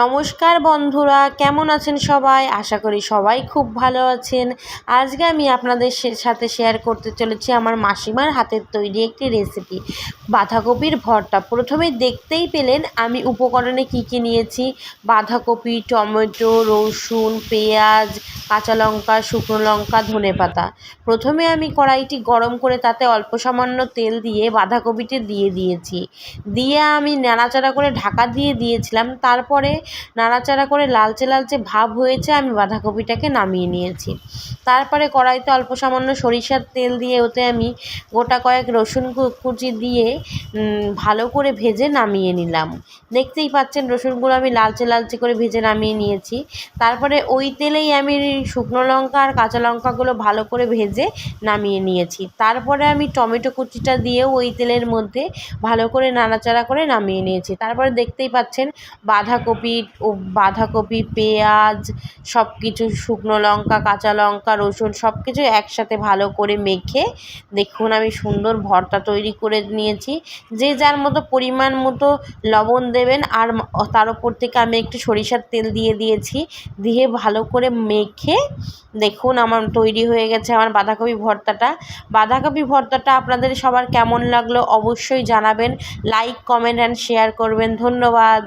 নমস্কার বন্ধুরা, কেমন আছেন সবাই? আশা করি সবাই খুব ভালো আছেন। আজকে আমি আপনাদের সাথে শেয়ার করতে চলেছি আমার মাসিমার হাতের তৈরি একটি রেসিপি, বাঁধাকপির ভর্তা। প্রথমে দেখতেই পেলেন আমি উপকরণে কি কি নিয়েছি। বাঁধাকপি, টমেটো, রসুন, পেঁয়াজ, কাঁচা লঙ্কা, শুকনো লঙ্কা, ধনেপাতা। প্রথমে আমি কড়াইটি গরম করে তাতে অল্প সামান্য তেল দিয়ে বাঁধাকপিটি দিয়েছি। দিয়ে আমি নাড়াচাড়া করে ঢাকা দিয়ে দিয়েছিলাম। তারপরে নাড়াচাড়া করে লালচে লালচে ভাব হয়েছে, আমি বাঁধাকপিটাকে নামিয়ে নিয়েছি। তারপরে কড়াইতে অল্প সামান্য সরিষার তেল দিয়ে ওতে আমি গোটা কয়েক রসুন কুচি দিয়ে ভালো করে ভেজে নামিয়ে নিলাম। দেখতেই পাচ্ছেন রসুনগুলো আমি লালচে লালচে করে ভেজে নামিয়ে নিয়েছি। তারপরে ওই তেলেই আমি শুকনো লঙ্কা আর কাঁচা লঙ্কাগুলো ভালো করে ভেজে নামিয়ে নিয়েছি। তারপরে আমি টমেটো কুচিটা দিয়েও ওই তেলের মধ্যে ভালো করে নাড়াচাড়া করে নামিয়ে নিয়েছি। তারপরে দেখতেই পাচ্ছেন বাঁধাকপি, পেঁয়াজ, সব কিছু, শুকনো লঙ্কা, কাঁচা লঙ্কা, রসুন সব কিছু একসাথে ভালো করে মেখে দেখুন আমি সুন্দর ভর্তা তৈরি করে নিয়েছি। যে যার মতো পরিমাণ মতো লবণ দেবেন, আর তার উপর থেকে আমি একটু সরিষার তেল দিয়েছি। দিয়ে ভালো করে মেখে দেখুন আমার তৈরি হয়ে গেছে আমার বাঁধাকপি ভর্তাটা। বাঁধাকপি ভর্তাটা আপনাদের সবার কেমন লাগলো অবশ্যই জানাবেন। লাইক, কমেন্ট অ্যান্ড শেয়ার করবেন। ধন্যবাদ।